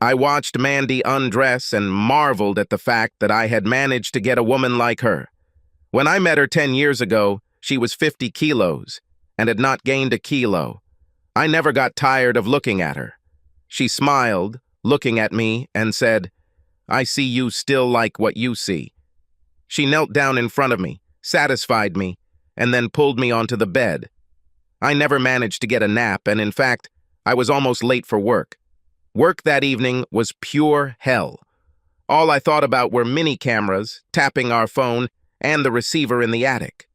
I watched Mandy undress and marveled at the fact that I had managed to get a woman like her. When I met her 10 years ago, she was 50 kilos and had not gained a kilo. I never got tired of looking at her. She smiled, looking at me, and said, "I see you still like what you see." She knelt down in front of me, satisfied me, and then pulled me onto the bed. I never managed to get a nap, and in fact, I was almost late for work. Work that evening was pure hell. All I thought about were mini cameras, tapping our phone, and the receiver in the attic.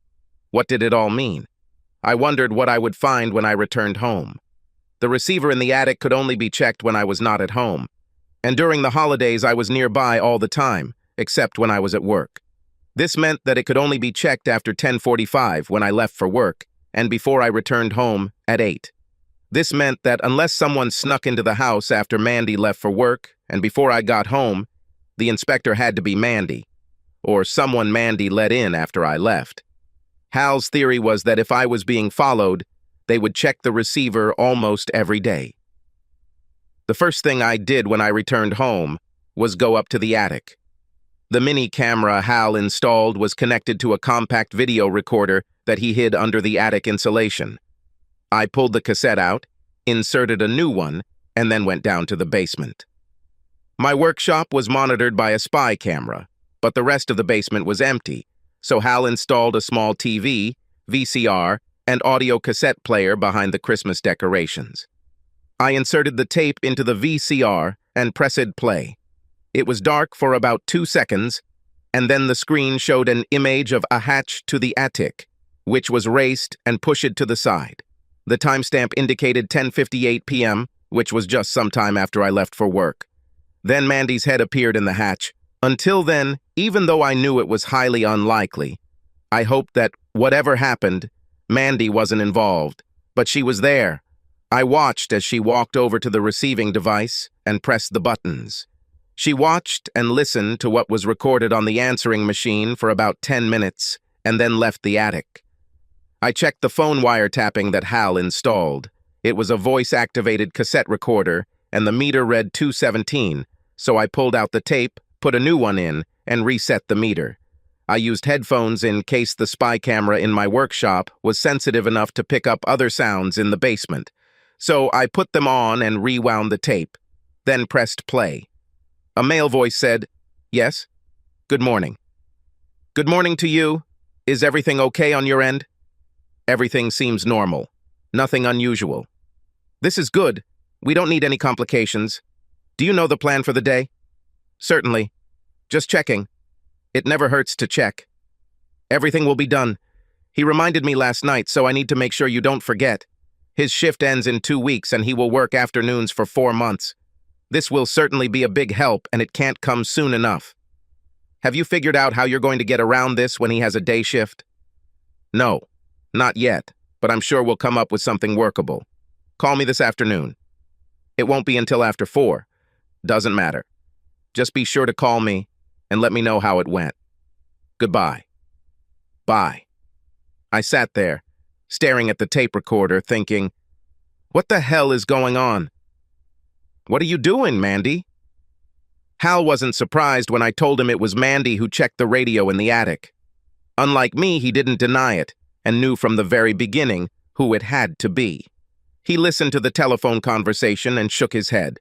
What did it all mean? I wondered what I would find when I returned home. The receiver in the attic could only be checked when I was not at home, and during the holidays I was nearby all the time, except when I was at work. This meant that it could only be checked after 10:45 when I left for work, and before I returned home at 8. This meant that unless someone snuck into the house after Mandy left for work, and before I got home, the inspector had to be Mandy, or someone Mandy let in after I left. Hal's theory was that if I was being followed, they would check the receiver almost every day. The first thing I did when I returned home was go up to the attic. The mini camera Hal installed was connected to a compact video recorder that he hid under the attic insulation. I pulled the cassette out, inserted a new one, and then went down to the basement. My workshop was monitored by a spy camera, but the rest of the basement was empty, so Hal installed a small TV, VCR, and audio cassette player behind the Christmas decorations. I inserted the tape into the VCR and pressed play. It was dark for about 2 seconds, and then the screen showed an image of a hatch to the attic, which was raised and pushed to the side. The timestamp indicated 10:58 p.m., which was just some time after I left for work. Then Mandy's head appeared in the hatch. Until then, even though I knew it was highly unlikely, I hoped that whatever happened, Mandy wasn't involved, but she was there. I watched as she walked over to the receiving device and pressed the buttons. She watched and listened to what was recorded on the answering machine for about 10 minutes and then left the attic. I checked the phone wiretapping that Hal installed. It was a voice-activated cassette recorder, and the meter read 217, so I pulled out the tape, put a new one in, and reset the meter. I used headphones in case the spy camera in my workshop was sensitive enough to pick up other sounds in the basement. So I put them on and rewound the tape, then pressed play. A male voice said, "Yes? Good morning." "Good morning to you. Is everything okay on your end?" "Everything seems normal. Nothing unusual." "This is good. We don't need any complications. Do you know the plan for the day?" "Certainly. Just checking. It never hurts to check." "Everything will be done. He reminded me last night, so I need to make sure you don't forget. His shift ends in 2 weeks, and he will work afternoons for 4 months. This will certainly be a big help, and it can't come soon enough. Have you figured out how you're going to get around this when he has a day shift?" "No, not yet, but I'm sure we'll come up with something workable. Call me this afternoon." "It won't be until after 4. Doesn't matter. Just be sure to call me and let me know how it went. Goodbye." Bye. I sat there, staring at the tape recorder, thinking, what the hell is going on? "What are you doing, Mandy?" Hal wasn't surprised when I told him it was Mandy who checked the radio in the attic. Unlike me, he didn't deny it, and knew from the very beginning who it had to be. He listened to the telephone conversation and shook his head.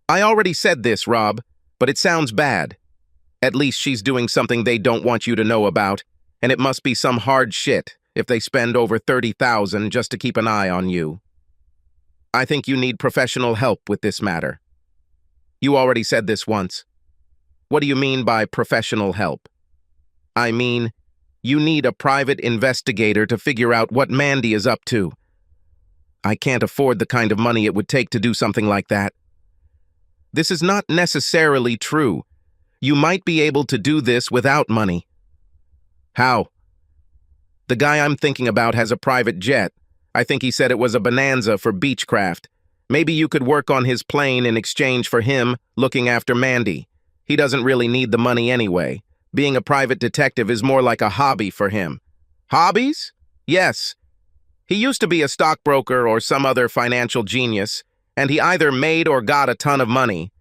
"I already said this, Rob, but it sounds bad. At least she's doing something they don't want you to know about, and it must be some hard shit if they spend over $30,000 just to keep an eye on you. I think you need professional help with this matter." "You already said this once." "What do you mean by professional help?" "I mean, you need a private investigator to figure out what Mandy is up to." "I can't afford the kind of money it would take to do something like that." "This is not necessarily true. You might be able to do this without money." "How?" "The guy I'm thinking about has a private jet. I think he said it was a bonanza for Beechcraft. Maybe you could work on his plane in exchange for him looking after Mandy. He doesn't really need the money anyway. Being a private detective is more like a hobby for him." "Hobbies?" "Yes. He used to be a stockbroker or some other financial genius, and he either made or got a ton of money.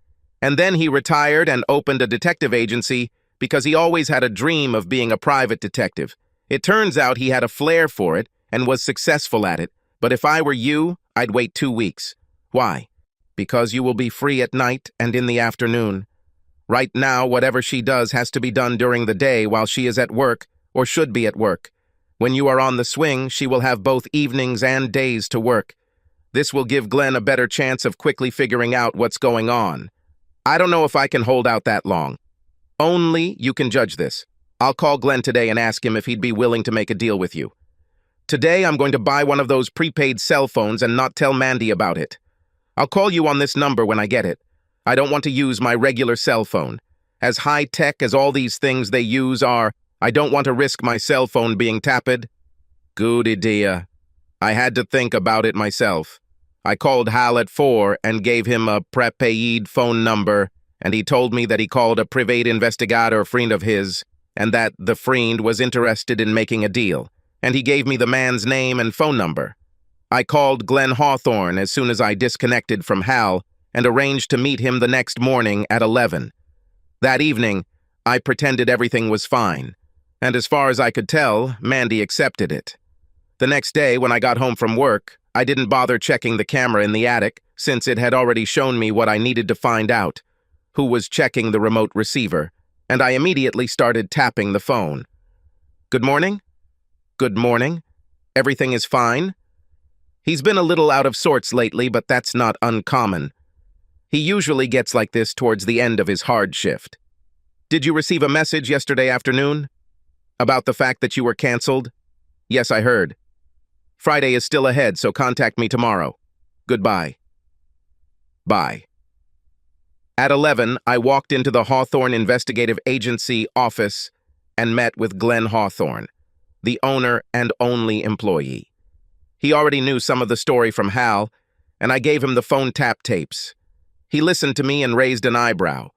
And then he retired and opened a detective agency because he always had a dream of being a private detective. It turns out he had a flair for it and was successful at it. But if I were you, I'd wait 2 weeks. Why? Because you will be free at night and in the afternoon. Right now, whatever she does has to be done during the day while she is at work or should be at work. When you are on the swing, she will have both evenings and days to work. This will give Glenn a better chance of quickly figuring out what's going on. I don't know if I can hold out that long. Only you can judge this. I'll call Glenn today and ask him if he'd be willing to make a deal with you. Today, I'm going to buy one of those prepaid cell phones and not tell Mandy about it. I'll call you on this number when I get it. I don't want to use my regular cell phone. As high-tech as all these things they use are, I don't want to risk my cell phone being tapped. Good idea. I had to think about it myself. I called Hal at 4 and gave him a prepaid phone number, and he told me that he called a private investigator friend of his, and that the friend was interested in making a deal, and he gave me the man's name and phone number. I called Glenn Hawthorne as soon as I disconnected from Hal and arranged to meet him the next morning at 11. That evening, I pretended everything was fine, and as far as I could tell, Mandy accepted it. The next day, when I got home from work, I didn't bother checking the camera in the attic, since it had already shown me what I needed to find out, who was checking the remote receiver, and I immediately started tapping the phone. Good morning? Good morning. Everything is fine? He's been a little out of sorts lately, but that's not uncommon. He usually gets like this towards the end of his hard shift. Did you receive a message yesterday afternoon? About the fact that you were canceled? Yes, I heard. Friday is still ahead, so contact me tomorrow. Goodbye. Bye. At 11, I walked into the Hawthorne Investigative Agency office and met with Glenn Hawthorne, the owner and only employee. He already knew some of the story from Hal, and I gave him the phone tap tapes. He listened to me and raised an eyebrow.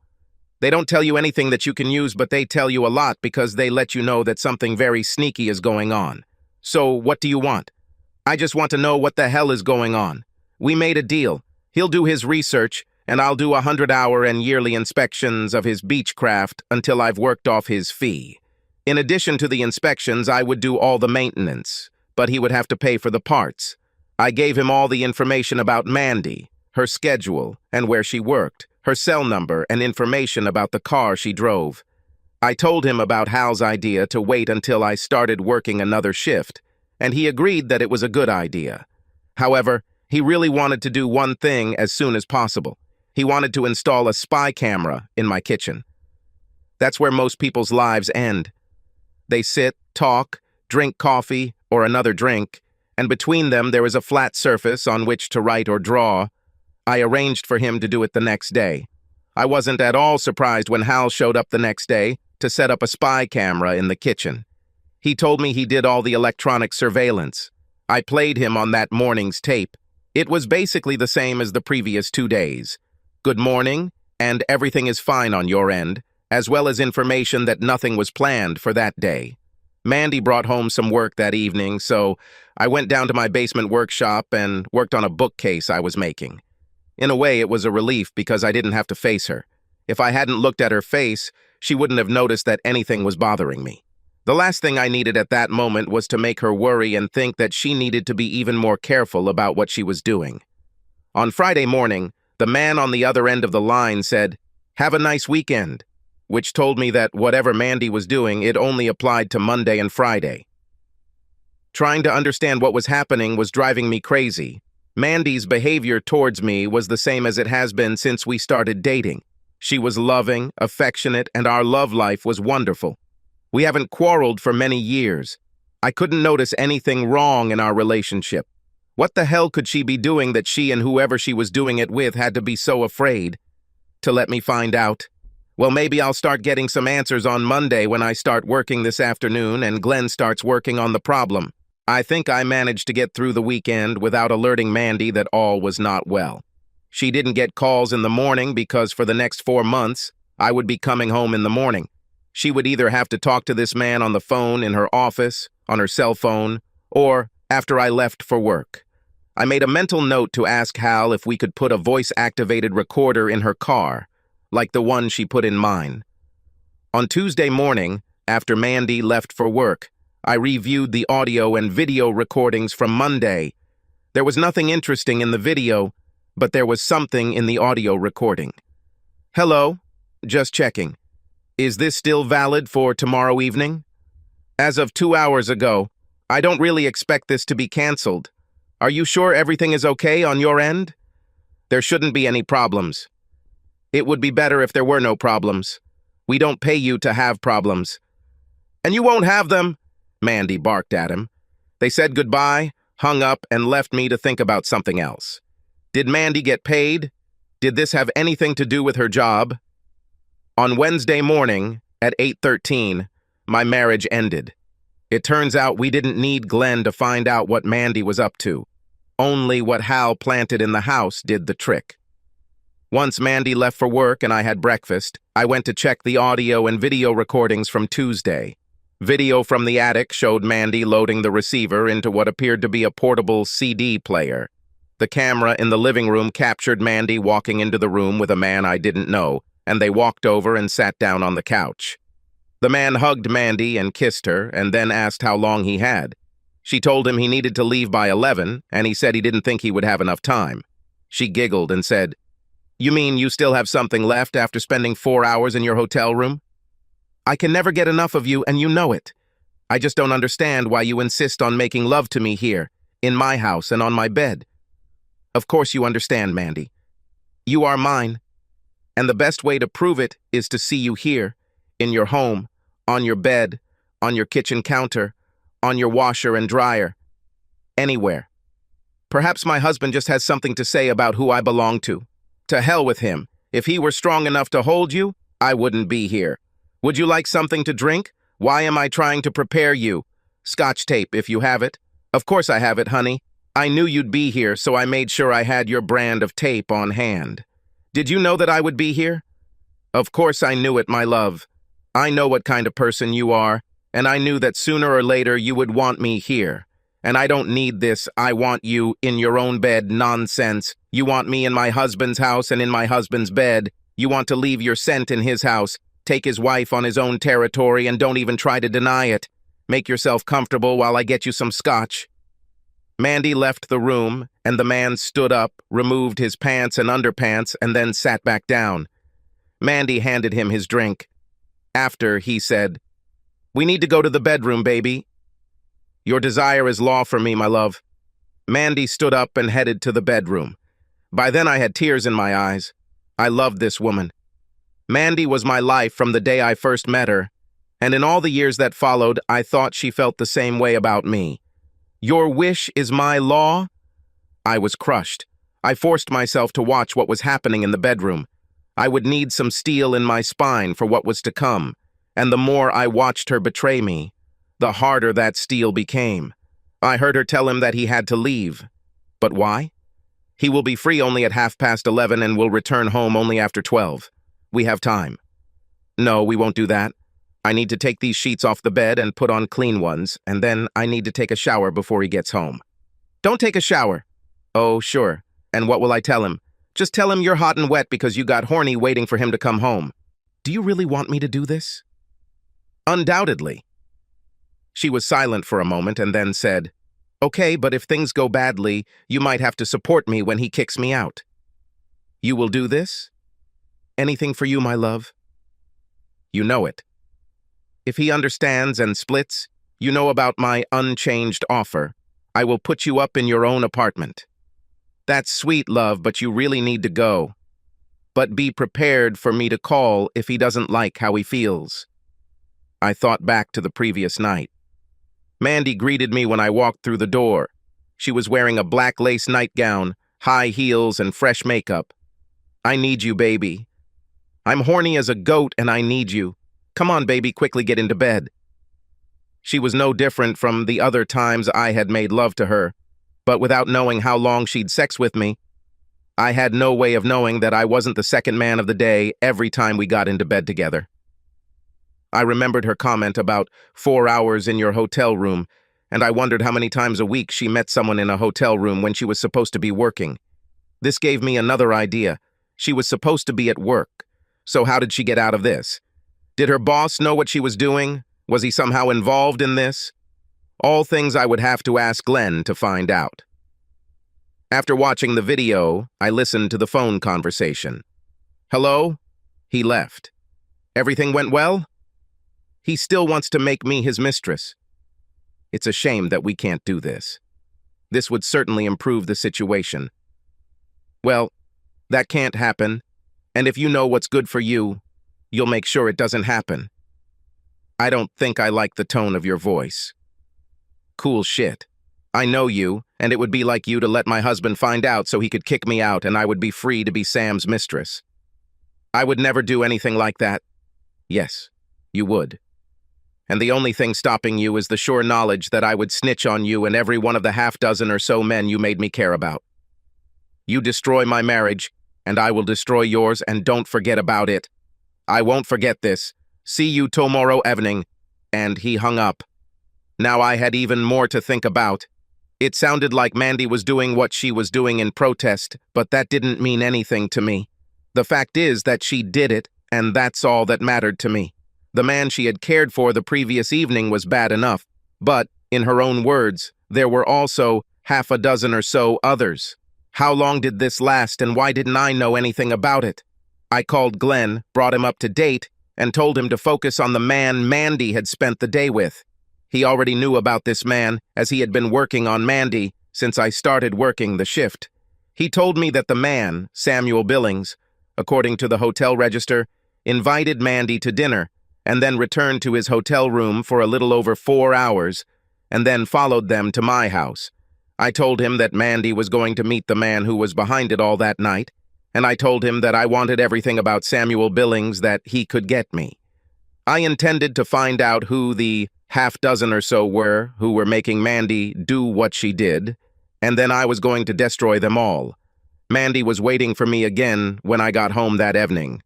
They don't tell you anything that you can use, but they tell you a lot because they let you know that something very sneaky is going on. So, what do you want? I just want to know what the hell is going on. We made a deal. He'll do his research, and I'll do 100-hour and yearly inspections of his Beechcraft until I've worked off his fee. In addition to the inspections, I would do all the maintenance, but he would have to pay for the parts. I gave him all the information about Mandy, her schedule, and where she worked, her cell number, and information about the car she drove. I told him about Hal's idea to wait until I started working another shift, and he agreed that it was a good idea. However, he really wanted to do one thing as soon as possible. He wanted to install a spy camera in my kitchen. That's where most people's lives end. They sit, talk, drink coffee or another drink, and between them there is a flat surface on which to write or draw. I arranged for him to do it the next day. I wasn't at all surprised when Hal showed up the next day to set up a spy camera in the kitchen. He told me he did all the electronic surveillance. I played him on that morning's tape. It was basically the same as the previous 2 days. Good morning, and everything is fine on your end, as well as information that nothing was planned for that day. Mandy brought home some work that evening, so I went down to my basement workshop and worked on a bookcase I was making. In a way, it was a relief because I didn't have to face her. If I hadn't looked at her face, she wouldn't have noticed that anything was bothering me. The last thing I needed at that moment was to make her worry and think that she needed to be even more careful about what she was doing. On Friday morning, the man on the other end of the line said, "Have a nice weekend," which told me that whatever Mandy was doing, it only applied to Monday and Friday. Trying to understand what was happening was driving me crazy. Mandy's behavior towards me was the same as it has been since we started dating. She was loving, affectionate, and our love life was wonderful. We haven't quarreled for many years. I couldn't notice anything wrong in our relationship. What the hell could she be doing that she and whoever she was doing it with had to be so afraid to let me find out? Well, maybe I'll start getting some answers on Monday when I start working this afternoon and Glenn starts working on the problem. I think I managed to get through the weekend without alerting Mandy that all was not well. She didn't get calls in the morning because for the next 4 months, I would be coming home in the morning. She would either have to talk to this man on the phone in her office, on her cell phone, or after I left for work. I made a mental note to ask Hal if we could put a voice-activated recorder in her car. like the one she put in mine. On Tuesday morning, after Mandy left for work, I reviewed the audio and video recordings from Monday. There was nothing interesting in the video, but there was something in the audio recording. Hello, just checking. Is this still valid for tomorrow evening? As of 2 hours ago, I don't really expect this to be canceled. Are you sure everything is okay on your end? There shouldn't be any problems. It would be better if there were no problems. We don't pay you to have problems. And you won't have them, Mandy barked at him. They said goodbye, hung up, and left me to think about something else. Did Mandy get paid? Did this have anything to do with her job? On Wednesday morning, at 8:13, my marriage ended. It turns out we didn't need Glenn to find out what Mandy was up to. Only what Hal planted in the house did the trick. Once Mandy left for work and I had breakfast, I went to check the audio and video recordings from Tuesday. Video from the attic showed Mandy loading the receiver into what appeared to be a portable CD player. The camera in the living room captured Mandy walking into the room with a man I didn't know, and they walked over and sat down on the couch. The man hugged Mandy and kissed her, and then asked how long he had. She told him he needed to leave by 11, and he said he didn't think he would have enough time. She giggled and said, "You mean you still have something left after spending 4 hours in your hotel room? I can never get enough of you, and you know it. I just don't understand why you insist on making love to me here, in my house and on my bed. Of course you understand, Mandy. You are mine, and the best way to prove it is to see you here, in your home, on your bed, on your kitchen counter, on your washer and dryer, anywhere. Perhaps my husband just has something to say about who I belong to. To hell with him. If he were strong enough to hold you, I wouldn't be here. Would you like something to drink? Why am I trying to prepare you? Scotch tape, if you have it. Of course I have it, honey. I knew you'd be here, so I made sure I had your brand of tape on hand. Did you know that I would be here? Of course I knew it, my love. I know what kind of person you are, and I knew that sooner or later you would want me here. And I don't need this "I want you in your own bed" nonsense. You want me in my husband's house and in my husband's bed. You want to leave your scent in his house, take his wife on his own territory, and don't even try to deny it. Make yourself comfortable while I get you some scotch. Mandy left the room, and the man stood up, removed his pants and underpants, and then sat back down. Mandy handed him his drink. After, he said, "We need to go to the bedroom, baby." Your desire is law for me, my love. Mandy stood up and headed to the bedroom. By then I had tears in my eyes. I loved this woman. Mandy was my life from the day I first met her, and in all the years that followed, I thought she felt the same way about me. Your wish is my law? I was crushed. I forced myself to watch what was happening in the bedroom. I would need some steel in my spine for what was to come, and the more I watched her betray me, the harder that steel became. I heard her tell him that he had to leave. But why? He will be free only at 11:30 and will return home only after 12. We have time. No, we won't do that. I need to take these sheets off the bed and put on clean ones, and then I need to take a shower before he gets home. Don't take a shower. Oh, sure. And what will I tell him? Just tell him you're hot and wet because you got horny waiting for him to come home. Do you really want me to do this? Undoubtedly. She was silent for a moment and then said, "Okay, but if things go badly, you might have to support me when he kicks me out." You will do this? Anything for you, my love. You know it. If he understands and splits, you know about my unchanged offer. I will put you up in your own apartment. That's sweet, love, but you really need to go. But be prepared for me to call if he doesn't like how he feels. I thought back to the previous night. Mandy greeted me when I walked through the door. She was wearing a black lace nightgown, high heels, and fresh makeup. I need you, baby. I'm horny as a goat and I need you. Come on, baby, quickly get into bed. She was no different from the other times I had made love to her, but without knowing how long she'd sex with me, I had no way of knowing that I wasn't the second man of the day every time we got into bed together. I remembered her comment about 4 hours in your hotel room, and I wondered how many times a week she met someone in a hotel room when she was supposed to be working. This gave me another idea. She was supposed to be at work, So how did she get out of this? Did her boss know what she was doing? Was he somehow involved in this? All things I would have to ask Glenn to find out. After watching the video, I listened to the phone conversation. Hello? He left. Everything went well? He still wants to make me his mistress. It's a shame that we can't do this. This would certainly improve the situation. Well, that can't happen, and if you know what's good for you, you'll make sure it doesn't happen. I don't think I like the tone of your voice. Cool shit. I know you, and it would be like you to let my husband find out so he could kick me out and I would be free to be Sam's mistress. I would never do anything like that. Yes, you would. And the only thing stopping you is the sure knowledge that I would snitch on you and every one of the half-dozen or so men you made me care about. You destroy my marriage, and I will destroy yours, and don't forget about it. I won't forget this. See you tomorrow evening. And he hung up. Now I had even more to think about. It sounded like Mandy was doing what she was doing in protest, but that didn't mean anything to me. The fact is that she did it, and that's all that mattered to me. The man she had cared for the previous evening was bad enough, but, in her own words, there were also half a dozen or so others. How long did this last, and why didn't I know anything about it? I called Glenn, brought him up to date, and told him to focus on the man Mandy had spent the day with. He already knew about this man, as he had been working on Mandy since I started working the shift. He told me that the man, Samuel Billings, according to the hotel register, invited Mandy to dinner, and then returned to his hotel room for a little over 4 hours, and then followed them to my house. I told him that Mandy was going to meet the man who was behind it all that night, and I told him that I wanted everything about Samuel Billings that he could get me. I intended to find out who the half-dozen or so were who were making Mandy do what she did, and then I was going to destroy them all. Mandy was waiting for me again when I got home that evening.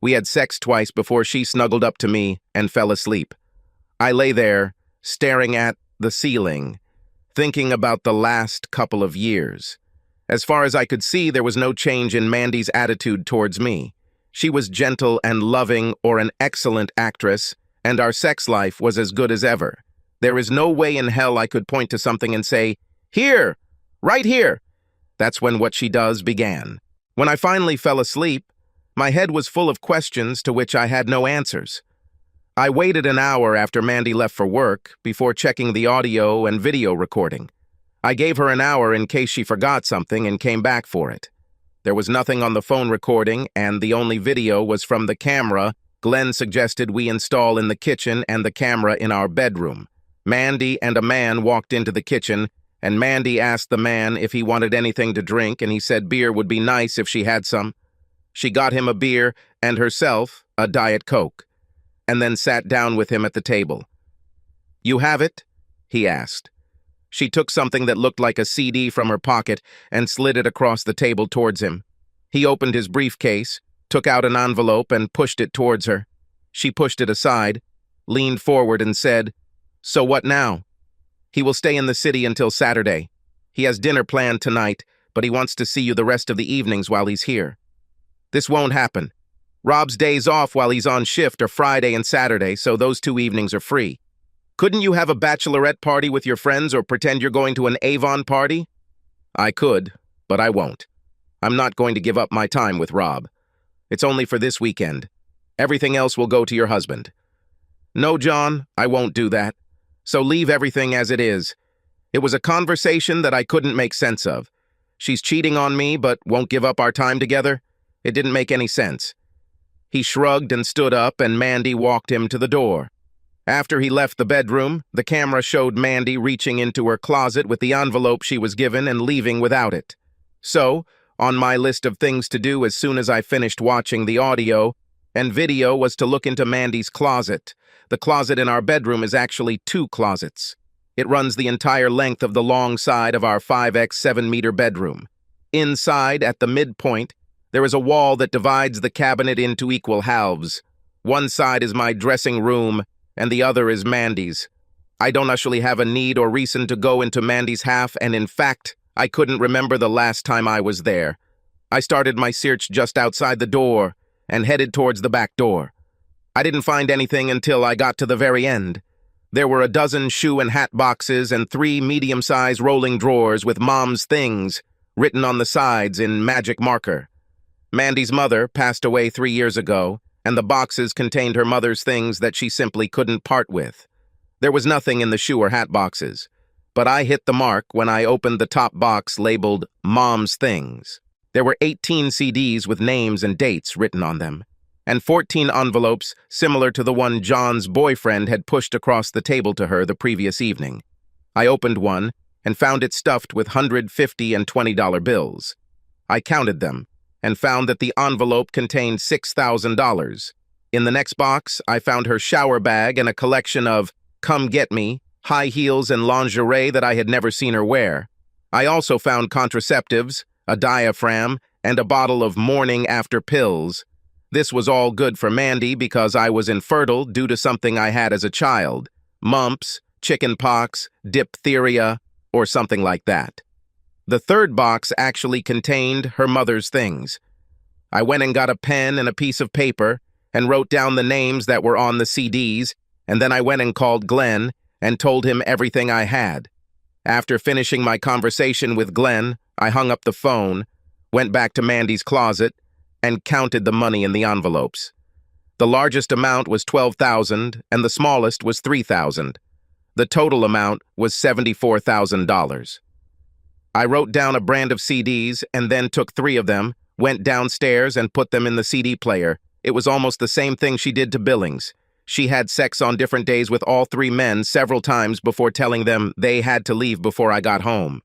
We had sex twice before she snuggled up to me and fell asleep. I lay there, staring at the ceiling, thinking about the last couple of years. As far as I could see, there was no change in Mandy's attitude towards me. She was gentle and loving, or an excellent actress, and our sex life was as good as ever. There is no way in hell I could point to something and say, "Here! Right here!" That's when what she does began. When I finally fell asleep, my head was full of questions to which I had no answers. I waited an hour after Mandy left for work before checking the audio and video recording. I gave her an hour in case she forgot something and came back for it. There was nothing on the phone recording, and the only video was from the camera Glenn suggested we install in the kitchen and the camera in our bedroom. Mandy and a man walked into the kitchen, and Mandy asked the man if he wanted anything to drink, and he said beer would be nice if she had some. She got him a beer and herself a Diet Coke, and then sat down with him at the table. "You have it?" he asked. She took something that looked like a CD from her pocket and slid it across the table towards him. He opened his briefcase, took out an envelope, and pushed it towards her. She pushed it aside, leaned forward, and said, "So what now?" "He will stay in the city until Saturday. He has dinner planned tonight, but he wants to see you the rest of the evenings while he's here." "This won't happen. Rob's days off while he's on shift are Friday and Saturday, so those 2 evenings are free. Couldn't you have a bachelorette party with your friends or pretend you're going to an Avon party?" "I could, but I won't. I'm not going to give up my time with Rob. It's only for this weekend. Everything else will go to your husband." "No, John, I won't do that. So leave everything as it is. It was a conversation that I couldn't make sense of. She's cheating on me but won't give up our time together. It didn't make any sense." He shrugged and stood up, and Mandy walked him to the door. After he left the bedroom, the camera showed Mandy reaching into her closet with the envelope she was given and leaving without it. So, on my list of things to do as soon as I finished watching the audio and video was to look into Mandy's closet. The closet in our bedroom is actually 2 closets. It runs the entire length of the long side of our 5x 7-meter bedroom. Inside, at the midpoint, there is a wall that divides the cabinet into equal halves. One side is my dressing room, and the other is Mandy's. I don't actually have a need or reason to go into Mandy's half, and in fact, I couldn't remember the last time I was there. I started my search just outside the door, and headed towards the back door. I didn't find anything until I got to the very end. There were a dozen shoe and hat boxes and 3 medium-sized rolling drawers with Mom's Things written on the sides in magic marker. Mandy's mother passed away 3 years ago, and the boxes contained her mother's things that she simply couldn't part with. There was nothing in the shoe or hat boxes, but I hit the mark when I opened the top box labeled Mom's Things. There were 18 CDs with names and dates written on them, and 14 envelopes similar to the one John's boyfriend had pushed across the table to her the previous evening. I opened one and found it stuffed with $150 and $20 bills. I counted them and found that the envelope contained $6,000. In the next box, I found her shower bag and a collection of Come Get Me, high heels and lingerie that I had never seen her wear. I also found contraceptives, a diaphragm, and a bottle of morning after pills. This was all good for Mandy because I was infertile due to something I had as a child, mumps, chickenpox, diphtheria, or something like that. The third box actually contained her mother's things. I went and got a pen and a piece of paper and wrote down the names that were on the CDs, and then I went and called Glenn and told him everything I had. After finishing my conversation with Glenn, I hung up the phone, went back to Mandy's closet, and counted the money in the envelopes. The largest amount was $12,000 and the smallest was $3,000. The total amount was $74,000. I wrote down a brand of CDs and then took 3 of them, went downstairs and put them in the CD player. It was almost the same thing she did to Billings. She had sex on different days with all 3 men several times before telling them they had to leave before I got home.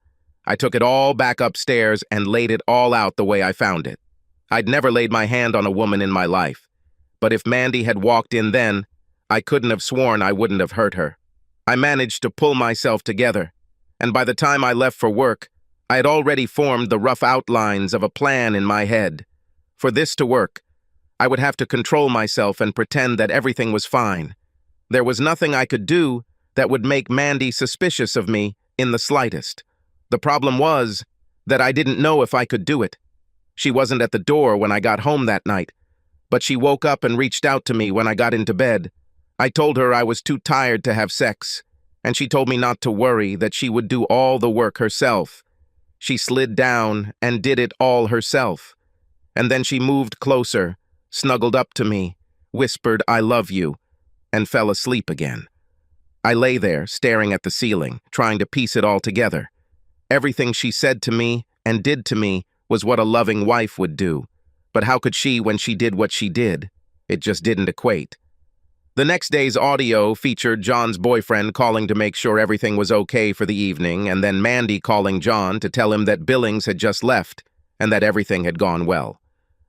I took it all back upstairs and laid it all out the way I found it. I'd never laid my hand on a woman in my life, but if Mandy had walked in then, I couldn't have sworn I wouldn't have hurt her. I managed to pull myself together, and by the time I left for work, I had already formed the rough outlines of a plan in my head. For this to work, I would have to control myself and pretend that everything was fine. There was nothing I could do that would make Mandy suspicious of me in the slightest. The problem was that I didn't know if I could do it. She wasn't at the door when I got home that night, but she woke up and reached out to me when I got into bed. I told her I was too tired to have sex, and she told me not to worry, that she would do all the work herself. She slid down and did it all herself. And then she moved closer, snuggled up to me, whispered, "I love you," and fell asleep again. I lay there, staring at the ceiling, trying to piece it all together. Everything she said to me and did to me was what a loving wife would do. But how could she when she did what she did? It just didn't equate. The next day's audio featured John's boyfriend calling to make sure everything was okay for the evening, and then Mandy calling John to tell him that Billings had just left and that everything had gone well.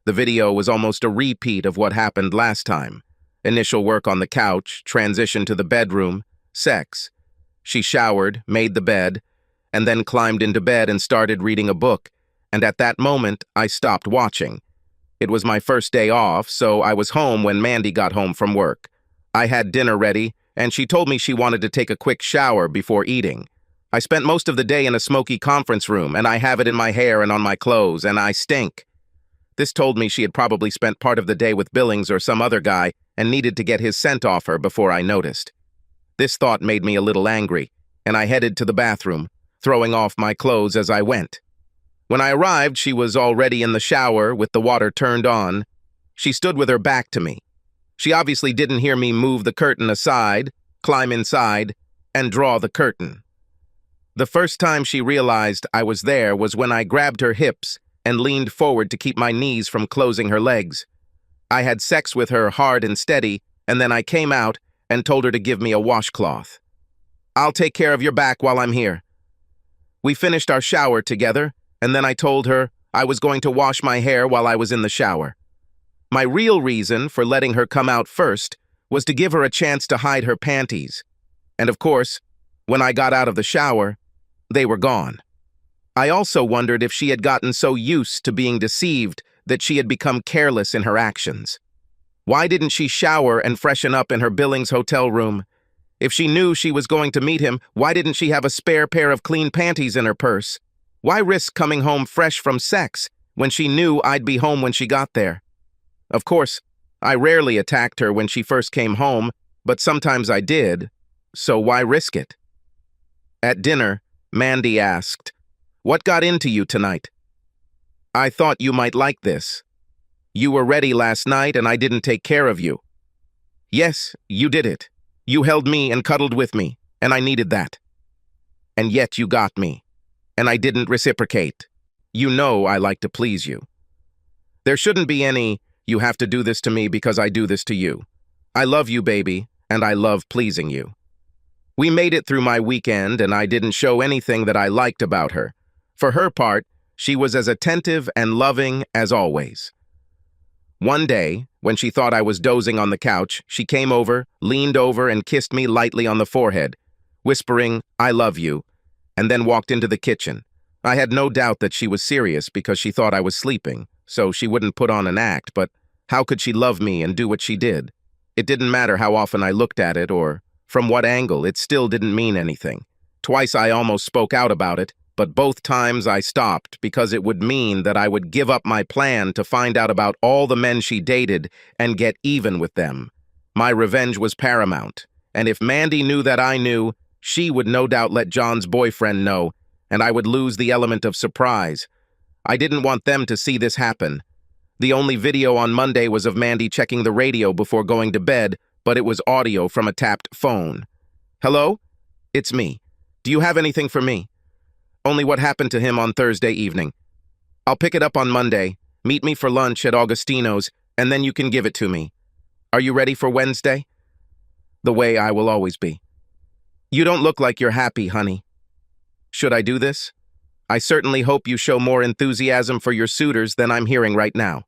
The video was almost a repeat of what happened last time. Initial work on the couch, transition to the bedroom, sex. She showered, made the bed, and then climbed into bed and started reading a book. And at that moment, I stopped watching. It was my first day off, so I was home when Mandy got home from work. I had dinner ready, and she told me she wanted to take a quick shower before eating. I spent most of the day in a smoky conference room, and I have it in my hair and on my clothes, and I stink. This told me she had probably spent part of the day with Billings or some other guy and needed to get his scent off her before I noticed. This thought made me a little angry, and I headed to the bathroom, throwing off my clothes as I went. When I arrived, she was already in the shower with the water turned on. She stood with her back to me. She obviously didn't hear me move the curtain aside, climb inside, and draw the curtain. The first time she realized I was there was when I grabbed her hips and leaned forward to keep my knees from closing her legs. I had sex with her hard and steady, and then I came out and told her to give me a washcloth. "I'll take care of your back while I'm here." We finished our shower together, and then I told her I was going to wash my hair while I was in the shower. My real reason for letting her come out first was to give her a chance to hide her panties. And of course, when I got out of the shower, they were gone. I also wondered if she had gotten so used to being deceived that she had become careless in her actions. Why didn't she shower and freshen up in her Billings hotel room? If she knew she was going to meet him, why didn't she have a spare pair of clean panties in her purse? Why risk coming home fresh from sex when she knew I'd be home when she got there? Of course, I rarely attacked her when she first came home, but sometimes I did, so why risk it? At dinner, Mandy asked, "What got into you tonight?" "I thought you might like this. You were ready last night and I didn't take care of you." "Yes, you did it. You held me and cuddled with me, and I needed that. And yet you got me, and I didn't reciprocate. You know I like to please you. There shouldn't be any, you have to do this to me because I do this to you. I love you, baby, and I love pleasing you." We made it through my weekend, and I didn't show anything that I liked about her. For her part, she was as attentive and loving as always. One day, when she thought I was dozing on the couch, she came over, leaned over, and kissed me lightly on the forehead, whispering, "I love you," and then walked into the kitchen. I had no doubt that she was serious because she thought I was sleeping, so she wouldn't put on an act, but how could she love me and do what she did? It didn't matter how often I looked at it or from what angle, it still didn't mean anything. Twice I almost spoke out about it, but both times I stopped because it would mean that I would give up my plan to find out about all the men she dated and get even with them. My revenge was paramount, and if Mandy knew that I knew, she would no doubt let John's boyfriend know, and I would lose the element of surprise. I didn't want them to see this happen. The only video on Monday was of Mandy checking the radio before going to bed, but it was audio from a tapped phone. "Hello? It's me. Do you have anything for me?" "Only what happened to him on Thursday evening. I'll pick it up on Monday. Meet me for lunch at Augustino's, and then you can give it to me. Are you ready for Wednesday?" "The way I will always be." "You don't look like you're happy, honey. Should I do this? I certainly hope you show more enthusiasm for your suitors than I'm hearing right now.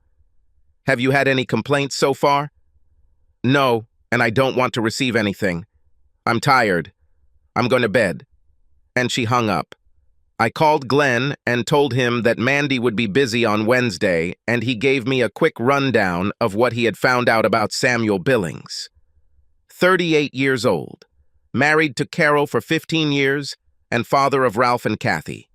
Have you had any complaints so far?" "No, and I don't want to receive anything. I'm tired. I'm going to bed." And she hung up. I called Glenn and told him that Mandy would be busy on Wednesday, and he gave me a quick rundown of what he had found out about Samuel Billings. 38 years old, married to Carol for 15 years, and father of Ralph and Kathy.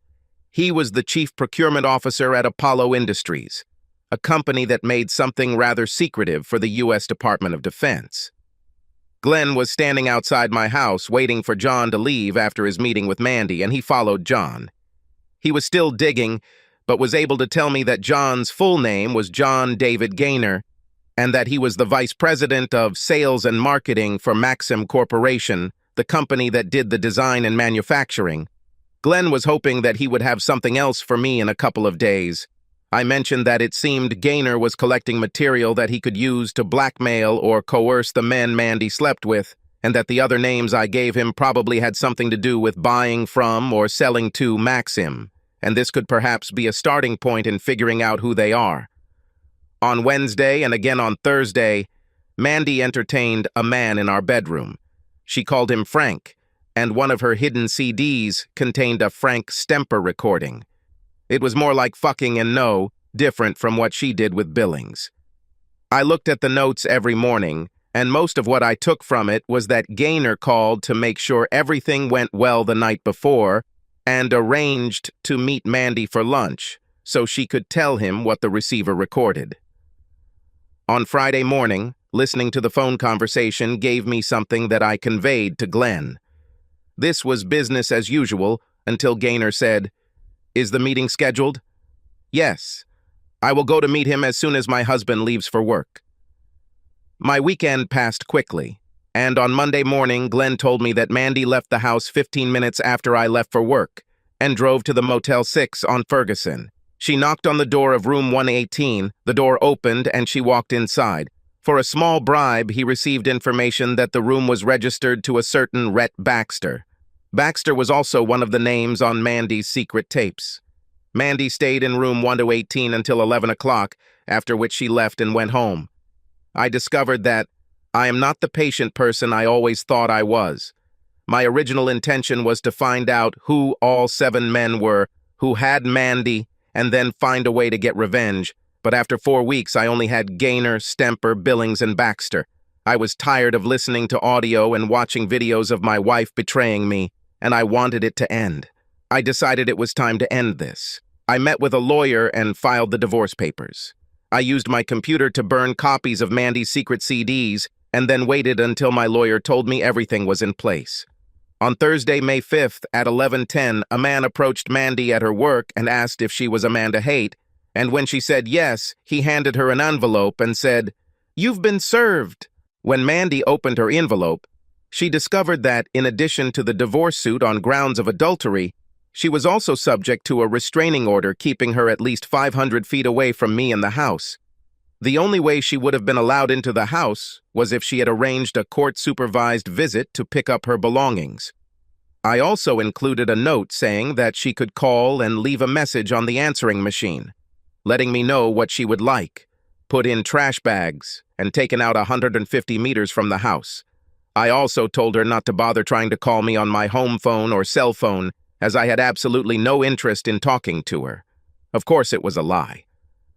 He was the chief procurement officer at Apollo Industries, a company that made something rather secretive for the U.S. Department of Defense. Glenn was standing outside my house waiting for John to leave after his meeting with Mandy, and he followed John. He was still digging, but was able to tell me that John's full name was John David Gaynor, and that he was the vice president of sales and marketing for Maxim Corporation, the company that did the design and manufacturing. Glenn was hoping that he would have something else for me in a couple of days. I mentioned that it seemed Gaynor was collecting material that he could use to blackmail or coerce the men Mandy slept with, and that the other names I gave him probably had something to do with buying from or selling to Maxim, and this could perhaps be a starting point in figuring out who they are. On Wednesday and again on Thursday, Mandy entertained a man in our bedroom. She called him Frank, and one of her hidden CDs contained a Frank Stemper recording. It was more like fucking and no, different from what she did with Billings. I looked at the notes every morning, and most of what I took from it was that Gaynor called to make sure everything went well the night before and arranged to meet Mandy for lunch so she could tell him what the receiver recorded. On Friday morning, listening to the phone conversation gave me something that I conveyed to Glenn. This was business as usual until Gaynor said, "Is the meeting scheduled?" "Yes. I will go to meet him as soon as my husband leaves for work." My weekend passed quickly, and on Monday morning, Glenn told me that Mandy left the house 15 minutes after I left for work and drove to the Motel 6 on Ferguson. She knocked on the door of room 118, the door opened, and she walked inside. For a small bribe, he received information that the room was registered to a certain Rhett Baxter. Baxter was also one of the names on Mandy's secret tapes. Mandy stayed in room 118 until 11 o'clock, after which she left and went home. I discovered that I am not the patient person I always thought I was. My original intention was to find out who all 7 men were who had Mandy and then find a way to get revenge, but after 4 weeks I only had Gaynor, Stemper, Billings, and Baxter. I was tired of listening to audio and watching videos of my wife betraying me, and I wanted it to end. I decided it was time to end this. I met with a lawyer and filed the divorce papers. I used my computer to burn copies of Mandy's secret CDs and then waited until my lawyer told me everything was in place. On Thursday, May 5th at 11:10, a man approached Mandy at her work and asked if she was Amanda Haight, and when she said yes, he handed her an envelope and said, "You've been served." When Mandy opened her envelope, she discovered that, in addition to the divorce suit on grounds of adultery, she was also subject to a restraining order keeping her at least 500 feet away from me in the house. The only way she would have been allowed into the house was if she had arranged a court-supervised visit to pick up her belongings. I also included a note saying that she could call and leave a message on the answering machine, letting me know what she would like, put in trash bags, and taken out 150 meters from the house. I also told her not to bother trying to call me on my home phone or cell phone, as I had absolutely no interest in talking to her. Of course it was a lie.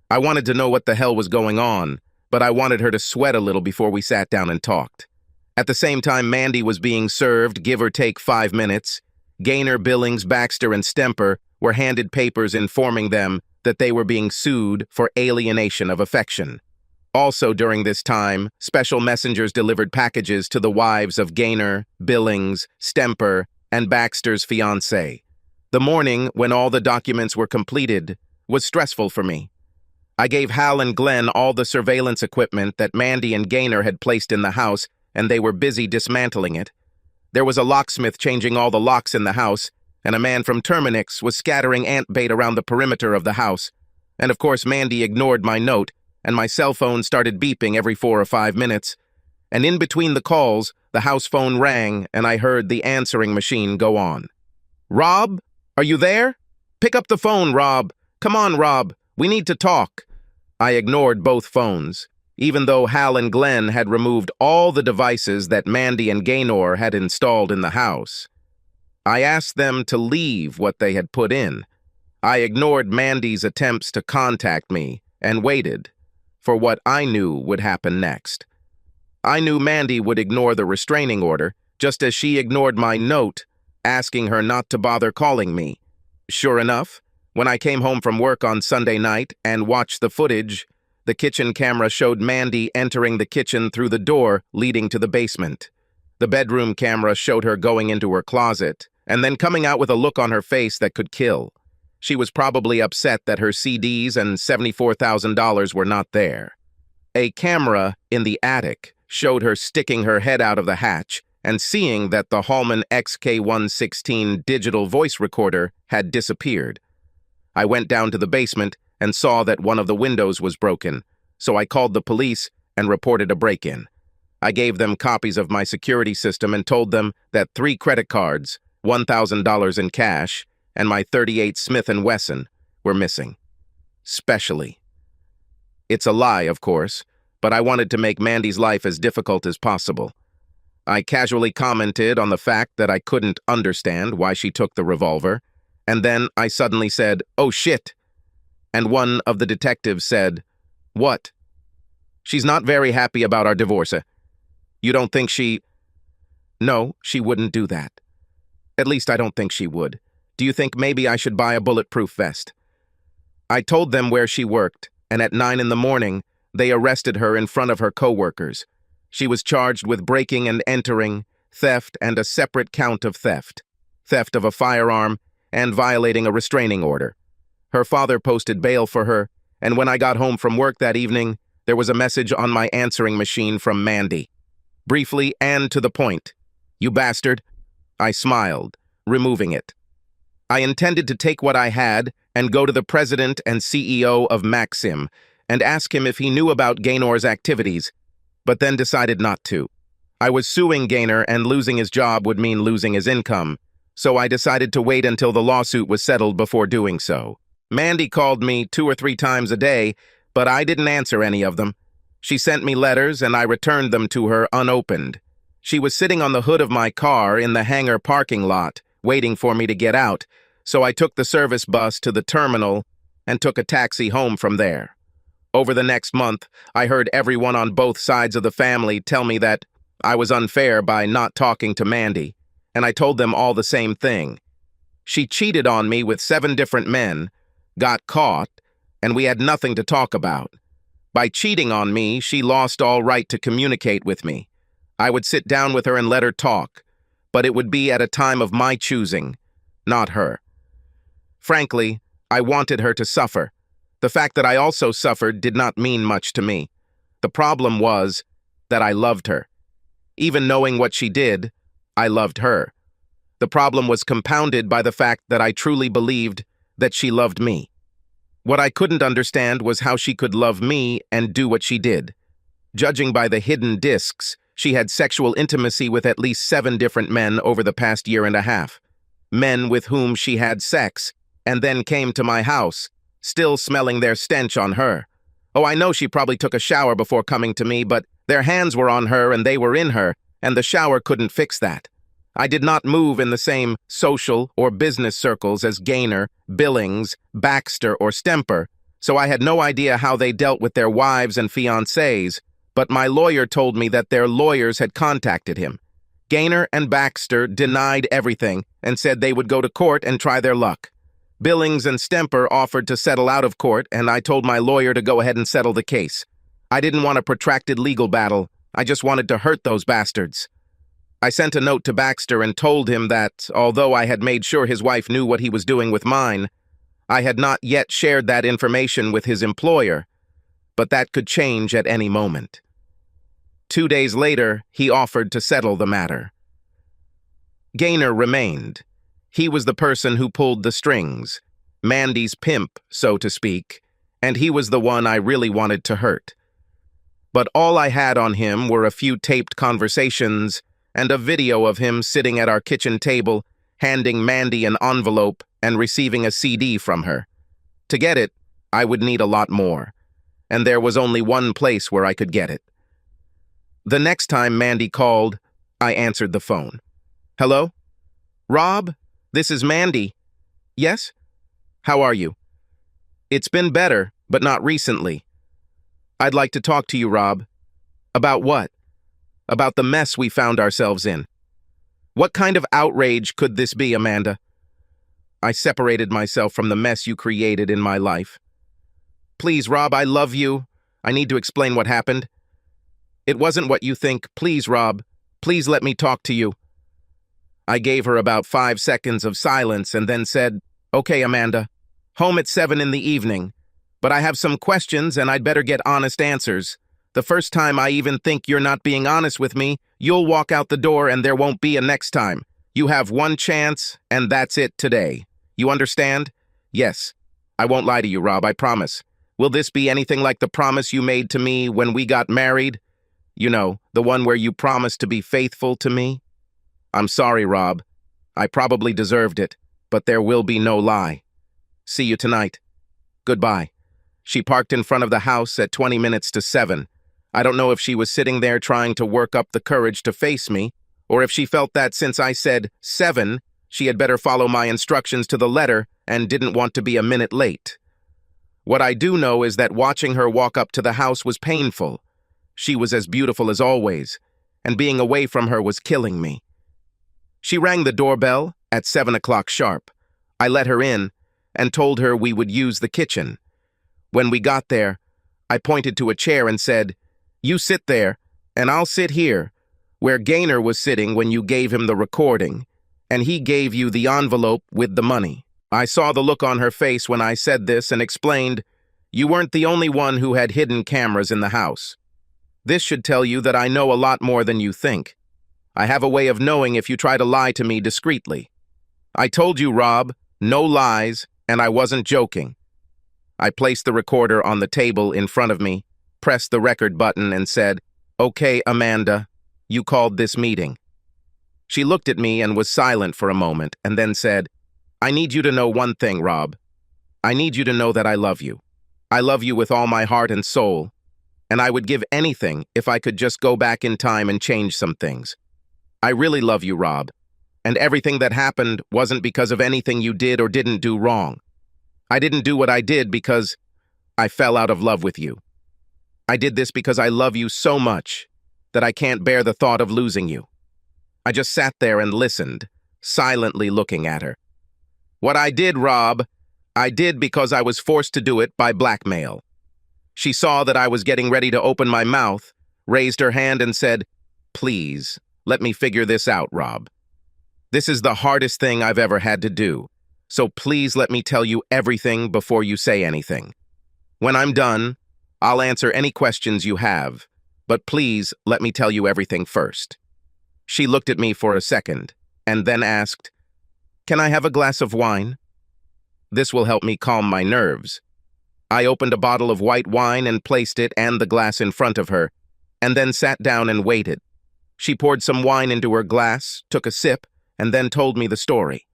I wanted to know what the hell was going on, but I wanted her to sweat a little before we sat down and talked. At the same time Mandy was being served, give or take 5 minutes, Gaynor, Billings, Baxter, and Stemper were handed papers informing them that they were being sued for alienation of affection. Also during this time, special messengers delivered packages to the wives of Gaynor, Billings, Stemper, and Baxter's fiancée. The morning, when all the documents were completed, was stressful for me. I gave Hal and Glenn all the surveillance equipment that Mandy and Gaynor had placed in the house, and they were busy dismantling it. There was a locksmith changing all the locks in the house, and a man from Terminix was scattering ant bait around the perimeter of the house. And of course Mandy ignored my note, and my cell phone started beeping every 4 or 5 minutes. And in between the calls, the house phone rang, and I heard the answering machine go on. "Rob, are you there? Pick up the phone, Rob. Come on, Rob. We need to talk." I ignored both phones, even though Hal and Glenn had removed all the devices that Mandy and Gaynor had installed in the house. I asked them to leave what they had put in. I ignored Mandy's attempts to contact me and waited for what I knew would happen next. I knew Mandy would ignore the restraining order, just as she ignored my note asking her not to bother calling me. Sure enough, when I came home from work on Sunday night and watched the footage, the kitchen camera showed Mandy entering the kitchen through the door leading to the basement. The bedroom camera showed her going into her closet and then coming out with a look on her face that could kill. She was probably upset that her CDs and $74,000 were not there. A camera in the attic showed her sticking her head out of the hatch and seeing that the Hallman XK116 digital voice recorder had disappeared. I went down to the basement and saw that one of the windows was broken, so I called the police and reported a break-in. I gave them copies of my security system and told them that 3 credit cards, $1,000 in cash, and my .38 Smith & Wesson were missing. Specially. It's a lie, of course, but I wanted to make Mandy's life as difficult as possible. I casually commented on the fact that I couldn't understand why she took the revolver, and then I suddenly said, "Oh shit!" And one of the detectives said, "What?" "She's not very happy about our divorce. You don't think she—" "No, she wouldn't do that. At least I don't think she would. Do you think maybe I should buy a bulletproof vest?" I told them where she worked, and at 9 in the morning, they arrested her in front of her co-workers. She was charged with breaking and entering, theft, and a separate count of theft of a firearm, and violating a restraining order. Her father posted bail for her, and when I got home from work that evening, there was a message on my answering machine from Mandy. Briefly and to the point. "You bastard." I smiled, removing it. I intended to take what I had and go to the president and CEO of Maxim and ask him if he knew about Gaynor's activities, but then decided not to. I was suing Gaynor, and losing his job would mean losing his income, so I decided to wait until the lawsuit was settled before doing so. Mandy called me 2 or 3 times a day, but I didn't answer any of them. She sent me letters, and I returned them to her unopened. She was sitting on the hood of my car in the hangar parking lot, waiting for me to get out, so I took the service bus to the terminal and took a taxi home from there. Over the next month, I heard everyone on both sides of the family tell me that I was unfair by not talking to Mandy, and I told them all the same thing. She cheated on me with 7 different men, got caught, and we had nothing to talk about. By cheating on me, she lost all right to communicate with me. I would sit down with her and let her talk, but it would be at a time of my choosing, not her. Frankly, I wanted her to suffer. The fact that I also suffered did not mean much to me. The problem was that I loved her. Even knowing what she did, I loved her. The problem was compounded by the fact that I truly believed that she loved me. What I couldn't understand was how she could love me and do what she did. Judging by the hidden discs, she had sexual intimacy with at least 7 different men over the past year and a half. Men with whom she had sex, and then came to my house, still smelling their stench on her. Oh, I know she probably took a shower before coming to me, but their hands were on her and they were in her, and the shower couldn't fix that. I did not move in the same social or business circles as Gaynor, Billings, Baxter, or Stemper, so I had no idea how they dealt with their wives and fiancés, but my lawyer told me that their lawyers had contacted him. Gaynor and Baxter denied everything and said they would go to court and try their luck. Billings and Stemper offered to settle out of court, and I told my lawyer to go ahead and settle the case. I didn't want a protracted legal battle. I just wanted to hurt those bastards. I sent a note to Baxter and told him that, although I had made sure his wife knew what he was doing with mine, I had not yet shared that information with his employer, but that could change at any moment. 2 days later, he offered to settle the matter. Gaynor remained. He was the person who pulled the strings, Mandy's pimp, so to speak, and he was the one I really wanted to hurt. But all I had on him were a few taped conversations and a video of him sitting at our kitchen table, handing Mandy an envelope and receiving a CD from her. To get it, I would need a lot more, and there was only one place where I could get it. The next time Mandy called, I answered the phone. Hello? Rob? This is Mandy. Yes? How are you? It's been better, but not recently. I'd like to talk to you, Rob. About what? About the mess we found ourselves in. What kind of outrage could this be, Amanda? I separated myself from the mess you created in my life. Please, Rob, I love you. I need to explain what happened. It wasn't what you think. Please, Rob. Please let me talk to you. I gave her about 5 seconds of silence and then said, Okay, Amanda, home at 7 in the evening, but I have some questions and I'd better get honest answers. The first time I even think you're not being honest with me, you'll walk out the door and there won't be a next time. You have one chance, and that's it today. You understand? Yes. I won't lie to you, Rob, I promise. Will this be anything like the promise you made to me when we got married? You know, the one where you promised to be faithful to me? I'm sorry, Rob. I probably deserved it, but there will be no lie. See you tonight. Goodbye. She parked in front of the house at 20 minutes to 7. I don't know if she was sitting there trying to work up the courage to face me, or if she felt that since I said 7, she had better follow my instructions to the letter and didn't want to be a minute late. What I do know is that watching her walk up to the house was painful. She was as beautiful as always, and being away from her was killing me. She rang the doorbell at 7 o'clock sharp. I let her in and told her we would use the kitchen. When we got there, I pointed to a chair and said, You sit there, and I'll sit here, where Gaynor was sitting when you gave him the recording, and he gave you the envelope with the money. I saw the look on her face when I said this and explained, You weren't the only one who had hidden cameras in the house. This should tell you that I know a lot more than you think. I have a way of knowing if you try to lie to me discreetly. I told you, Rob, no lies, and I wasn't joking. I placed the recorder on the table in front of me, pressed the record button, and said, Okay, Amanda, you called this meeting. She looked at me and was silent for a moment, and then said, I need you to know one thing, Rob. I need you to know that I love you. I love you with all my heart and soul, and I would give anything if I could just go back in time and change some things. I really love you, Rob, and everything that happened wasn't because of anything you did or didn't do wrong. I didn't do what I did because I fell out of love with you. I did this because I love you so much that I can't bear the thought of losing you. I just sat there and listened, silently looking at her. What I did, Rob, I did because I was forced to do it by blackmail. She saw that I was getting ready to open my mouth, raised her hand and said, "Please, let me figure this out, Rob. This is the hardest thing I've ever had to do, so please let me tell you everything before you say anything. When I'm done, I'll answer any questions you have, but please let me tell you everything first." She looked at me for a second, and then asked, "Can I have a glass of wine? This will help me calm my nerves." I opened a bottle of white wine and placed it and the glass in front of her, and then sat down and waited. She poured some wine into her glass, took a sip, and then told me the story.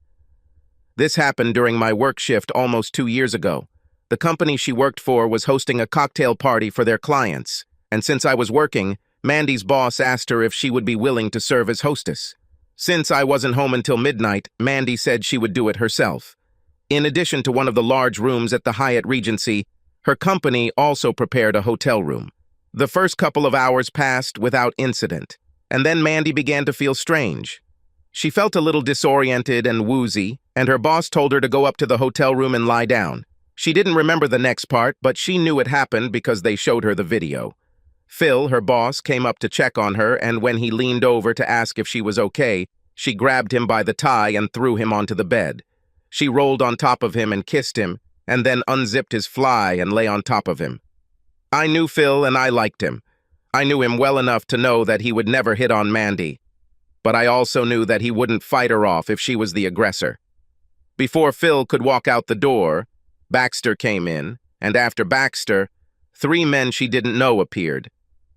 This happened during my work shift almost 2 years ago. The company she worked for was hosting a cocktail party for their clients, and since I was working, Mandy's boss asked her if she would be willing to serve as hostess. Since I wasn't home until midnight, Mandy said she would do it herself. In addition to one of the large rooms at the Hyatt Regency, her company also prepared a hotel room. The first couple of hours passed without incident, and then Mandy began to feel strange. She felt a little disoriented and woozy, and her boss told her to go up to the hotel room and lie down. She didn't remember the next part, but she knew it happened because they showed her the video. Phil, her boss, came up to check on her, and when he leaned over to ask if she was okay, she grabbed him by the tie and threw him onto the bed. She rolled on top of him and kissed him, and then unzipped his fly and lay on top of him. I knew Phil and I liked him. I knew him well enough to know that he would never hit on Mandy. But I also knew that he wouldn't fight her off if she was the aggressor. Before Phil could walk out the door, Baxter came in, and after Baxter, 3 men she didn't know appeared.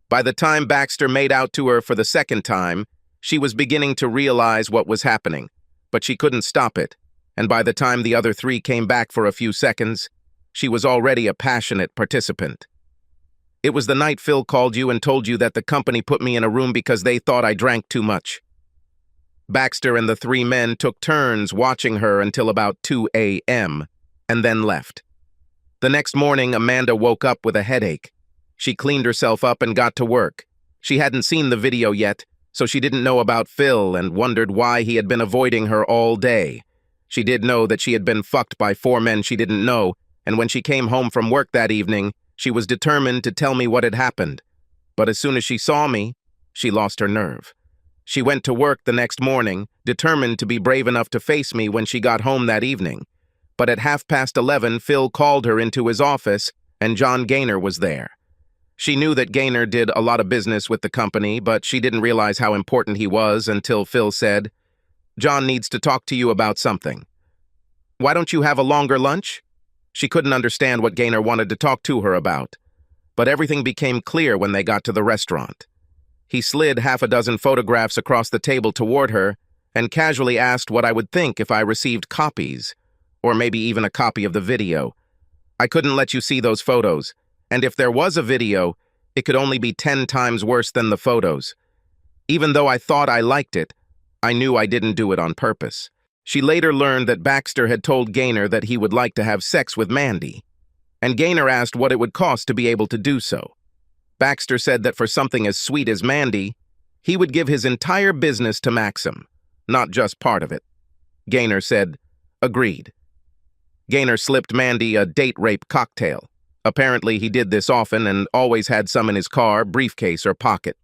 By the time Baxter made out to her for the second time, she was beginning to realize what was happening, but she couldn't stop it. And by the time the other 3 came back for a few seconds, she was already a passionate participant. It was the night Phil called you and told you that the company put me in a room because they thought I drank too much. Baxter and the 3 men took turns watching her until about 2 a.m. and then left. The next morning, Amanda woke up with a headache. She cleaned herself up and got to work. She hadn't seen the video yet, so she didn't know about Phil and wondered why he had been avoiding her all day. She did know that she had been fucked by 4 men she didn't know, and when she came home from work that evening, she was determined to tell me what had happened. But as soon as she saw me, she lost her nerve. She went to work the next morning, determined to be brave enough to face me when she got home that evening. But at 11:30, Phil called her into his office, and John Gaynor was there. She knew that Gaynor did a lot of business with the company, but she didn't realize how important he was until Phil said, "John needs to talk to you about something. Why don't you have a longer lunch?" She couldn't understand what Gaynor wanted to talk to her about, but everything became clear when they got to the restaurant. He slid 6 photographs across the table toward her and casually asked what I would think if I received copies, or maybe even a copy of the video. I couldn't let you see those photos, and if there was a video, it could only be 10 times worse than the photos. Even though I thought I liked it, I knew I didn't do it on purpose. She later learned that Baxter had told Gaynor that he would like to have sex with Mandy, and Gaynor asked what it would cost to be able to do so. Baxter said that for something as sweet as Mandy, he would give his entire business to Maxim, not just part of it. Gaynor said, "Agreed." Gaynor slipped Mandy a date rape cocktail. Apparently he did this often and always had some in his car, briefcase, or pocket.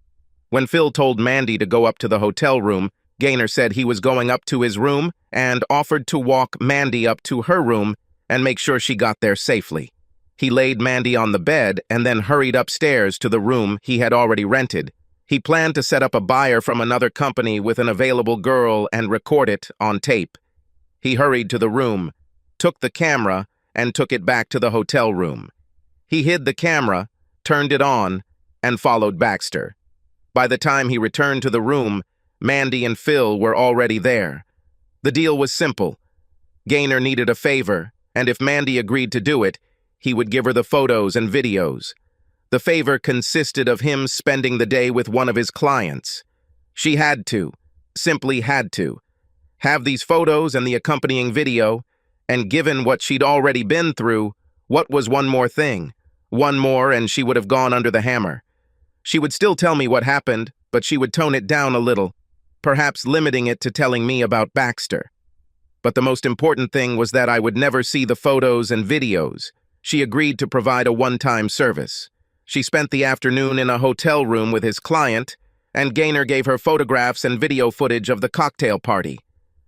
When Phil told Mandy to go up to the hotel room, Gaynor said he was going up to his room and offered to walk Mandy up to her room and make sure she got there safely. He laid Mandy on the bed and then hurried upstairs to the room he had already rented. He planned to set up a buyer from another company with an available girl and record it on tape. He hurried to the room, took the camera, and took it back to the hotel room. He hid the camera, turned it on, and followed Baxter. By the time he returned to the room, Mandy and Phil were already there. The deal was simple. Gaynor needed a favor, and if Mandy agreed to do it, he would give her the photos and videos. The favor consisted of him spending the day with one of his clients. She had to, simply had to, have these photos and the accompanying video, and given what she'd already been through, what was one more thing? One more and she would have gone under the hammer. She would still tell me what happened, but she would tone it down a little, perhaps limiting it to telling me about Baxter. But the most important thing was that I would never see the photos and videos. She agreed to provide a one-time service. She spent the afternoon in a hotel room with his client, and Gaynor gave her photographs and video footage of the cocktail party.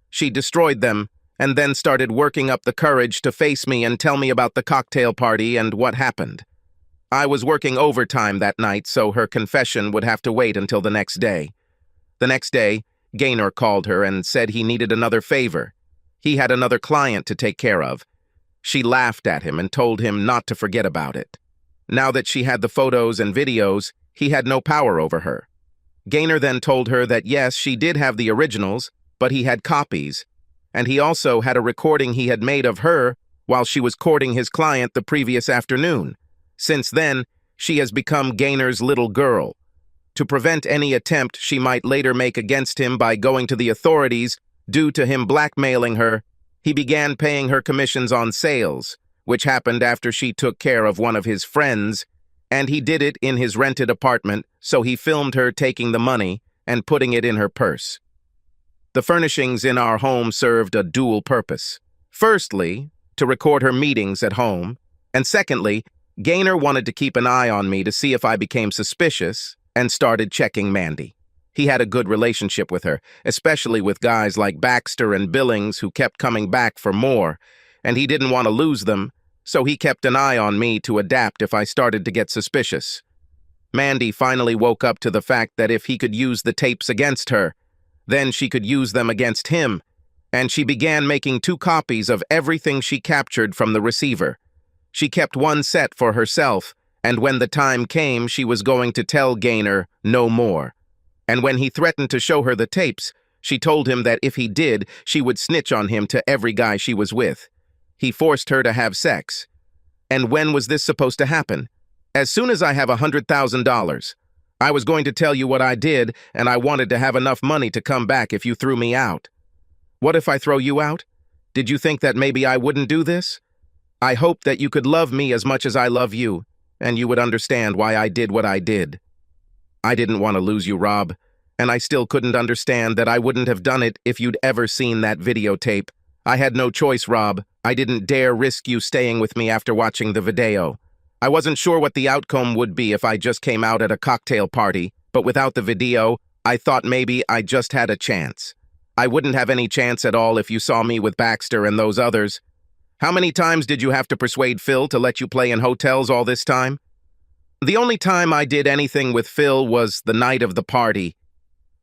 She destroyed them, and then started working up the courage to face me and tell me about the cocktail party and what happened. I was working overtime that night, so her confession would have to wait until the next day. The next day, Gaynor called her and said he needed another favor. He had another client to take care of. She laughed at him and told him not to forget about it. Now that she had the photos and videos, he had no power over her. Gaynor then told her that yes, she did have the originals, but he had copies, and he also had a recording he had made of her while she was courting his client the previous afternoon. Since then, she has become Gaynor's little girl. To prevent any attempt she might later make against him by going to the authorities due to him blackmailing her, he began paying her commissions on sales, which happened after she took care of one of his friends, and he did it in his rented apartment, so he filmed her taking the money and putting it in her purse. The furnishings in our home served a dual purpose. Firstly, to record her meetings at home, and secondly, Gaynor wanted to keep an eye on me to see if I became suspicious and started checking Mandy. He had a good relationship with her, especially with guys like Baxter and Billings who kept coming back for more, and he didn't want to lose them, so he kept an eye on me to adapt if I started to get suspicious. Mandy finally woke up to the fact that if he could use the tapes against her, then she could use them against him, and she began making 2 copies of everything she captured from the receiver. She kept one set for herself, and when the time came, she was going to tell Gaynor no more. And when he threatened to show her the tapes, she told him that if he did, she would snitch on him to every guy she was with. He forced her to have sex. And when was this supposed to happen? As soon as I have $100,000. I was going to tell you what I did, and I wanted to have enough money to come back if you threw me out. What if I throw you out? Did you think that maybe I wouldn't do this? I hoped that you could love me as much as I love you, and you would understand why I did what I did. I didn't want to lose you, Rob, and I still couldn't understand that I wouldn't have done it if you'd ever seen that videotape. I had no choice, Rob. I didn't dare risk you staying with me after watching the video. I wasn't sure what the outcome would be if I just came out at a cocktail party, but without the video, I thought maybe I just had a chance. I wouldn't have any chance at all if you saw me with Baxter and those others. How many times did you have to persuade Phil to let you play in hotels all this time? The only time I did anything with Phil was the night of the party.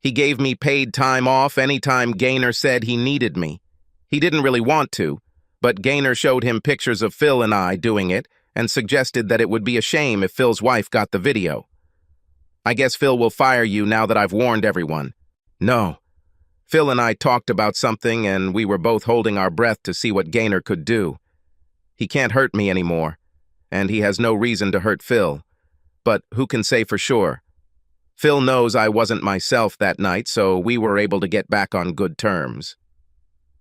He gave me paid time off anytime Gaynor said he needed me. He didn't really want to, but Gaynor showed him pictures of Phil and I doing it and suggested that it would be a shame if Phil's wife got the video. I guess Phil will fire you now that I've warned everyone. No. Phil and I talked about something and we were both holding our breath to see what Gaynor could do. He can't hurt me anymore, and he has no reason to hurt Phil. But who can say for sure? Phil knows I wasn't myself that night, so we were able to get back on good terms.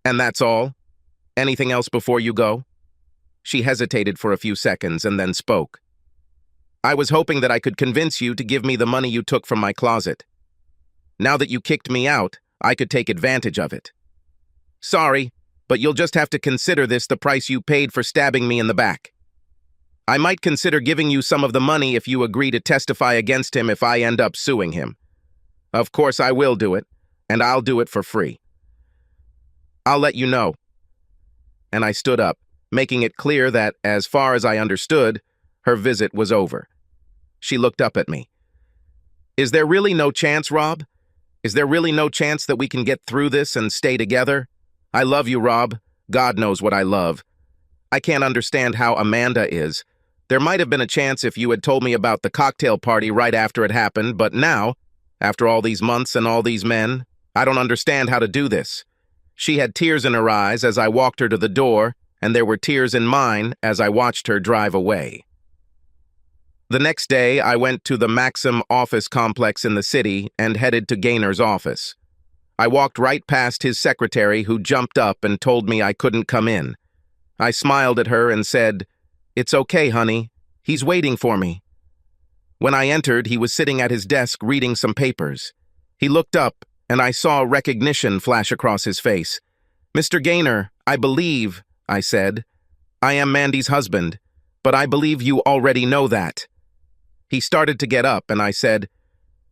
And that's all? Anything else before you go? She hesitated for a few seconds and then spoke. I was hoping that I could convince you to give me the money you took from my closet. Now that you kicked me out, I could take advantage of it. Sorry, but you'll just have to consider this the price you paid for stabbing me in the back. I might consider giving you some of the money if you agree to testify against him if I end up suing him. Of course I will do it, and I'll do it for free. I'll let you know. And I stood up, making it clear that, as far as I understood, her visit was over. She looked up at me. Is there really no chance, Rob? Is there really no chance that we can get through this and stay together? I love you, Rob. God knows what I love. I can't understand how Amanda is. There might have been a chance if you had told me about the cocktail party right after it happened, but now, after all these months and all these men, I don't understand how to do this. She had tears in her eyes as I walked her to the door, and there were tears in mine as I watched her drive away. The next day, I went to the Maxim office complex in the city and headed to Gaynor's office. I walked right past his secretary, who jumped up and told me I couldn't come in. I smiled at her and said, "It's okay, honey. He's waiting for me." When I entered, he was sitting at his desk reading some papers. He looked up, and I saw recognition flash across his face. "Mr. Gaynor, I believe," I said. "I am Mandy's husband. but I believe you already know that." He started to get up, and I said,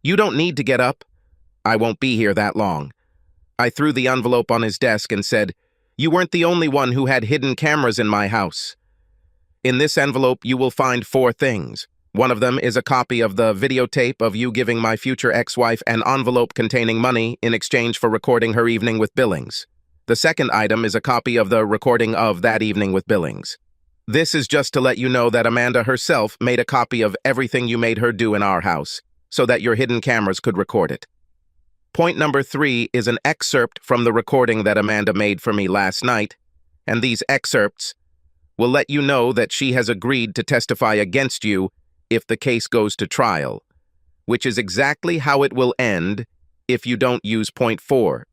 "You don't need to get up. I won't be here that long." I threw the envelope on his desk and said, "You weren't the only one who had hidden cameras in my house. In this envelope, you will find 4 things. One of them is a copy of the videotape of you giving my future ex-wife an envelope containing money in exchange for recording her evening with Billings. The second item is a copy of the recording of that evening with Billings. This is just to let you know that Amanda herself made a copy of everything you made her do in our house, so that your hidden cameras could record it. Point number 3 is an excerpt from the recording that Amanda made for me last night, and these excerpts will let you know that she has agreed to testify against you if the case goes to trial, which is exactly how it will end if you don't use point 4,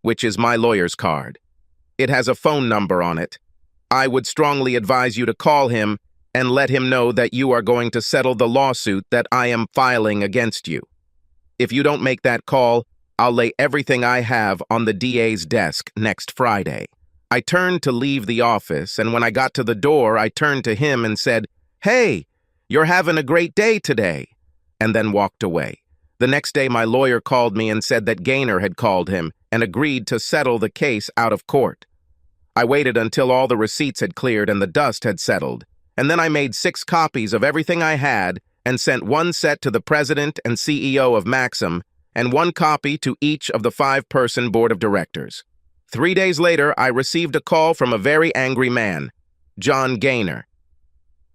which is my lawyer's card. It has a phone number on it. I would strongly advise you to call him and let him know that you are going to settle the lawsuit that I am filing against you. If you don't make that call, I'll lay everything I have on the DA's desk next Friday." I turned to leave the office, and when I got to the door, I turned to him and said, "Hey, you're having a great day today," and then walked away. The next day, my lawyer called me and said that Gaynor had called him and agreed to settle the case out of court. I waited until all the receipts had cleared and the dust had settled, and then I made 6 copies of everything I had and sent 1 set to the president and CEO of Maxim and 1 copy to each of the 5-person board of directors. 3 days later, I received a call from a very angry man, John Gaynor.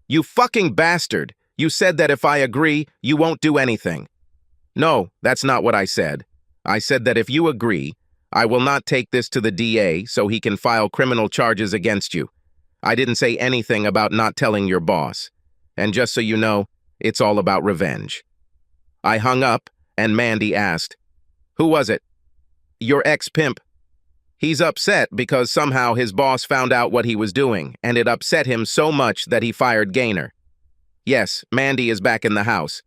"You fucking bastard! You said that if I agree, you won't do anything." No, that's not what I said. I said that if you agree, I will not take this to the DA so he can file criminal charges against you. I didn't say anything about not telling your boss. And just so you know, it's all about revenge. I hung up, and Mandy asked, "Who was it?" "Your ex-pimp. He's upset because somehow his boss found out what he was doing, and it upset him so much that he fired Gaynor." "Yes, Mandy is back in the house.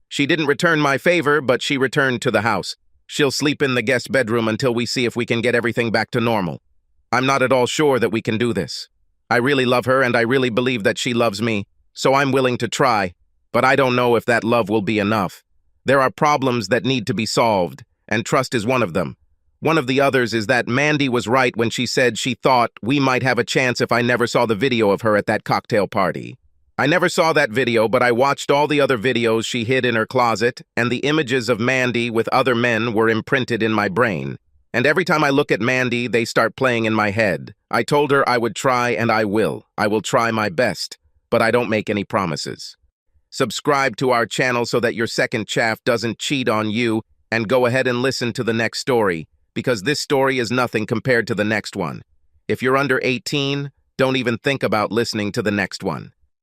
She didn't return my favor, but she returned to the house. She'll sleep in the guest bedroom until we see if we can get everything back to normal. I'm not at all sure that we can do this. I really love her, and I really believe that she loves me, so I'm willing to try, but I don't know if that love will be enough. There are problems that need to be solved, and trust is one of them. One of the others is that Mandy was right when she said she thought we might have a chance if I never saw the video of her at that cocktail party. I never saw that video, but I watched all the other videos she hid in her closet, and the images of Mandy with other men were imprinted in my brain. And every time I look at Mandy, they start playing in my head. I told her I would try, and I will. I will try my best, but I don't make any promises. Subscribe to our channel so that your second chaff doesn't cheat on you, and go ahead and listen to the next story, because this story is nothing compared to the next one. If you're under 18, don't even think about listening to the next one.